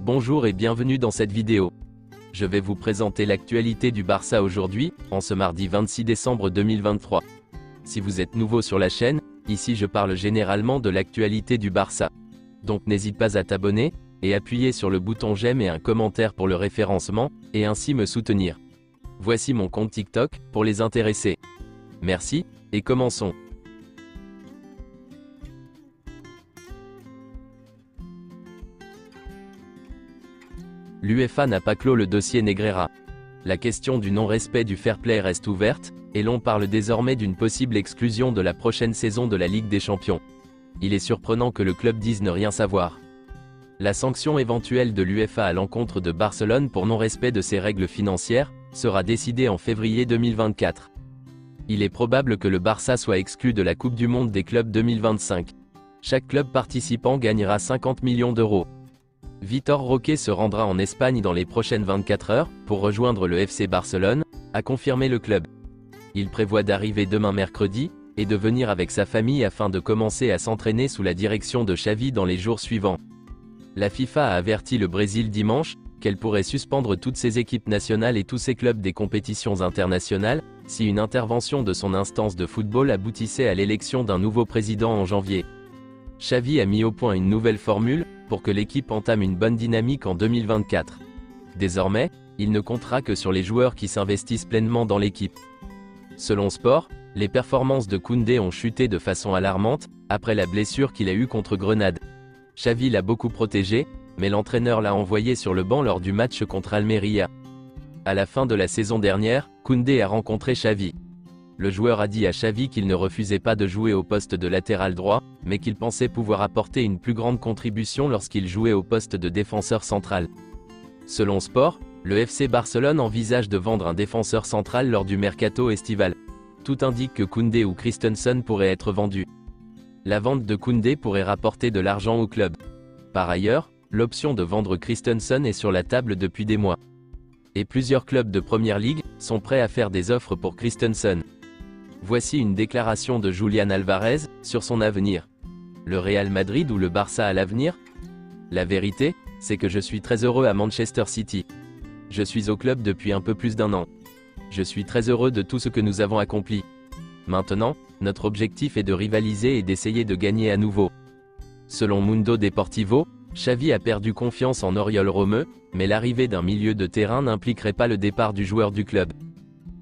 Bonjour et bienvenue dans cette vidéo. Je vais vous présenter l'actualité du Barça aujourd'hui, en ce mardi 26 décembre 2023. Si vous êtes nouveau sur la chaîne, ici je parle généralement de l'actualité du Barça. Donc n'hésite pas à t'abonner, et appuyer sur le bouton j'aime et un commentaire pour le référencement, et ainsi me soutenir. Voici mon compte TikTok, pour les intéressés. Merci, et commençons. L'UEFA n'a pas clos le dossier Negreira. La question du non-respect du fair play reste ouverte, et l'on parle désormais d'une possible exclusion de la prochaine saison de la Ligue des Champions. Il est surprenant que le club dise ne rien savoir. La sanction éventuelle de l'UEFA à l'encontre de Barcelone pour non-respect de ses règles financières sera décidée en février 2024. Il est probable que le Barça soit exclu de la Coupe du Monde des clubs 2025. Chaque club participant gagnera 50 millions d'euros. Vitor Roque se rendra en Espagne dans les prochaines 24 heures, pour rejoindre le FC Barcelone, a confirmé le club. Il prévoit d'arriver demain mercredi, et de venir avec sa famille afin de commencer à s'entraîner sous la direction de Xavi dans les jours suivants. La FIFA a averti le Brésil dimanche, qu'elle pourrait suspendre toutes ses équipes nationales et tous ses clubs des compétitions internationales, si une intervention de son instance de football aboutissait à l'élection d'un nouveau président en janvier. Xavi a mis au point une nouvelle formule, pour que l'équipe entame une bonne dynamique en 2024. Désormais, il ne comptera que sur les joueurs qui s'investissent pleinement dans l'équipe. Selon Sport, les performances de Koundé ont chuté de façon alarmante, après la blessure qu'il a eue contre Grenade. Xavi l'a beaucoup protégé, mais l'entraîneur l'a envoyé sur le banc lors du match contre Almeria. À la fin de la saison dernière, Koundé a rencontré Xavi. Le joueur a dit à Xavi qu'il ne refusait pas de jouer au poste de latéral droit, mais qu'il pensait pouvoir apporter une plus grande contribution lorsqu'il jouait au poste de défenseur central. Selon Sport, le FC Barcelone envisage de vendre un défenseur central lors du mercato estival. Tout indique que Koundé ou Christensen pourraient être vendus. La vente de Koundé pourrait rapporter de l'argent au club. Par ailleurs, l'option de vendre Christensen est sur la table depuis des mois. Et plusieurs clubs de Première Ligue sont prêts à faire des offres pour Christensen. Voici une déclaration de Julián Alvarez sur son avenir. Le Real Madrid ou le Barça à l'avenir? La vérité, c'est que je suis très heureux à Manchester City. Je suis au club depuis un peu plus d'1 an. Je suis très heureux de tout ce que nous avons accompli. Maintenant, notre objectif est de rivaliser et d'essayer de gagner à nouveau. Selon Mundo Deportivo, Xavi a perdu confiance en Oriol Romeu, mais l'arrivée d'un milieu de terrain n'impliquerait pas le départ du joueur du club.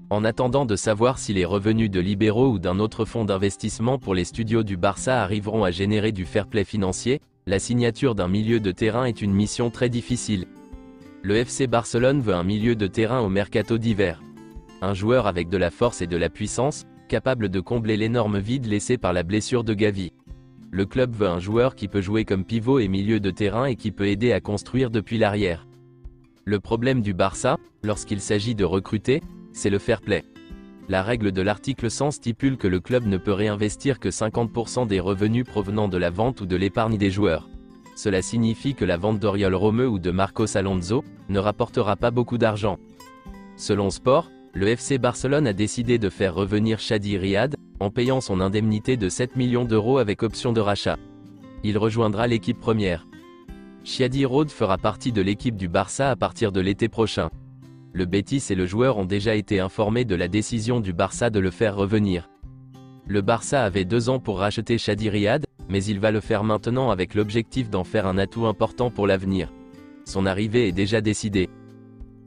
En attendant de savoir si les revenus de libéraux ou d'un autre fonds d'investissement pour les studios du Barça arriveront à générer du fair play financier, la signature d'un milieu de terrain est une mission très difficile. Le FC Barcelone veut un milieu de terrain au mercato d'hiver. Un joueur avec de la force et de la puissance, capable de combler l'énorme vide laissé par la blessure de Gavi. Le club veut un joueur qui peut jouer comme pivot et milieu de terrain et qui peut aider à construire depuis l'arrière. Le problème du Barça, lorsqu'il s'agit de recruter, c'est le fair play. La règle de l'article 100 stipule que le club ne peut réinvestir que 50% des revenus provenant de la vente ou de l'épargne des joueurs. Cela signifie que la vente d'Oriol Romeu ou de Marcos Alonso ne rapportera pas beaucoup d'argent. Selon Sport, le FC Barcelone a décidé de faire revenir Chadi Riad, en payant son indemnité de 7 millions d'euros avec option de rachat. Il rejoindra l'équipe première. Chadi Riad fera partie de l'équipe du Barça à partir de l'été prochain. Le Betis et le joueur ont déjà été informés de la décision du Barça de le faire revenir. Le Barça avait 2 ans pour racheter Chadi Riad, mais il va le faire maintenant avec l'objectif d'en faire un atout important pour l'avenir. Son arrivée est déjà décidée.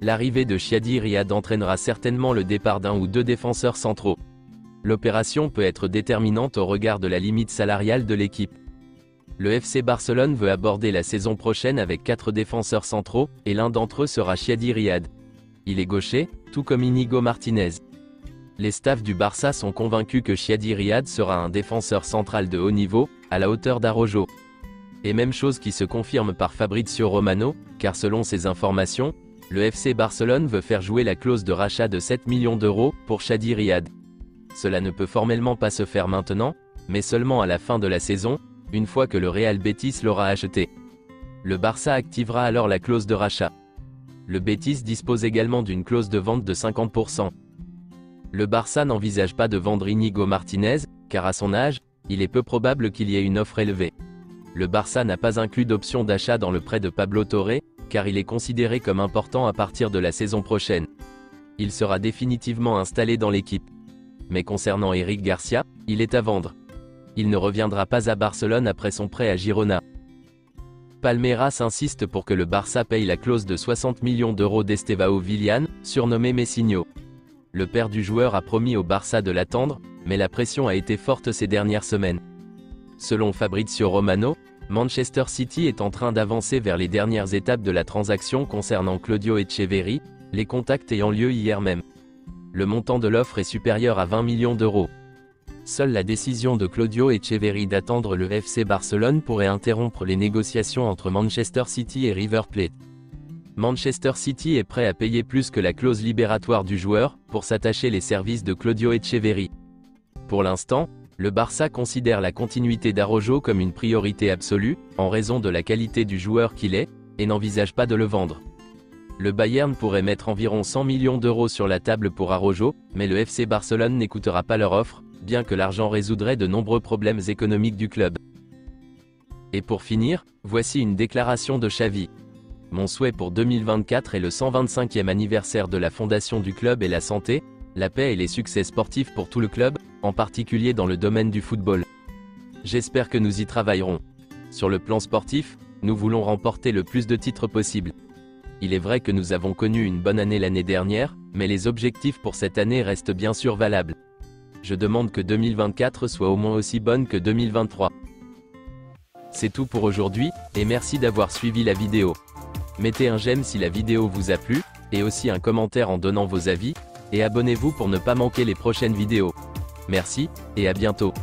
L'arrivée de Chadi Riad entraînera certainement le départ d'un ou 2 défenseurs centraux. L'opération peut être déterminante au regard de la limite salariale de l'équipe. Le FC Barcelone veut aborder la saison prochaine avec 4 défenseurs centraux, et l'un d'entre eux sera Chadi Riad. Il est gaucher, tout comme Íñigo Martínez. Les staffs du Barça sont convaincus que Chadi Riad sera un défenseur central de haut niveau, à la hauteur d'Araujo. Et même chose qui se confirme par Fabrizio Romano, car selon ses informations, le FC Barcelone veut faire jouer la clause de rachat de 7 millions d'euros pour Chadi Riad. Cela ne peut formellement pas se faire maintenant, mais seulement à la fin de la saison, une fois que le Real Betis l'aura acheté. Le Barça activera alors la clause de rachat. Le Betis dispose également d'une clause de vente de 50%. Le Barça n'envisage pas de vendre Íñigo Martínez, car à son âge, il est peu probable qu'il y ait une offre élevée. Le Barça n'a pas inclus d'option d'achat dans le prêt de Pablo Torre, car il est considéré comme important à partir de la saison prochaine. Il sera définitivement installé dans l'équipe. Mais concernant Eric Garcia, il est à vendre. Il ne reviendra pas à Barcelone après son prêt à Girona. Palmeiras insiste pour que le Barça paye la clause de 60 millions d'euros d'Estevao Willian, surnommé Messinho. Le père du joueur a promis au Barça de l'attendre, mais la pression a été forte ces dernières semaines. Selon Fabrizio Romano, Manchester City est en train d'avancer vers les dernières étapes de la transaction concernant Claudio Echeverri, les contacts ayant lieu hier même. Le montant de l'offre est supérieur à 20 millions d'euros. Seule la décision de Claudio Echeverri d'attendre le FC Barcelone pourrait interrompre les négociations entre Manchester City et River Plate. Manchester City est prêt à payer plus que la clause libératoire du joueur, pour s'attacher les services de Claudio Echeverri. Pour l'instant, le Barça considère la continuité d'Araujo comme une priorité absolue, en raison de la qualité du joueur qu'il est, et n'envisage pas de le vendre. Le Bayern pourrait mettre environ 100 millions d'euros sur la table pour Araujo, mais le FC Barcelone n'écoutera pas leur offre, bien que l'argent résoudrait de nombreux problèmes économiques du club. Et pour finir, voici une déclaration de Xavi. Mon souhait pour 2024 est le 125e anniversaire de la fondation du club et la santé, la paix et les succès sportifs pour tout le club, en particulier dans le domaine du football. J'espère que nous y travaillerons. Sur le plan sportif, nous voulons remporter le plus de titres possible. Il est vrai que nous avons connu une bonne année l'année dernière, mais les objectifs pour cette année restent bien sûr valables. Je demande que 2024 soit au moins aussi bonne que 2023. C'est tout pour aujourd'hui, et merci d'avoir suivi la vidéo. Mettez un j'aime si la vidéo vous a plu, et aussi un commentaire en donnant vos avis, et abonnez-vous pour ne pas manquer les prochaines vidéos. Merci, et à bientôt.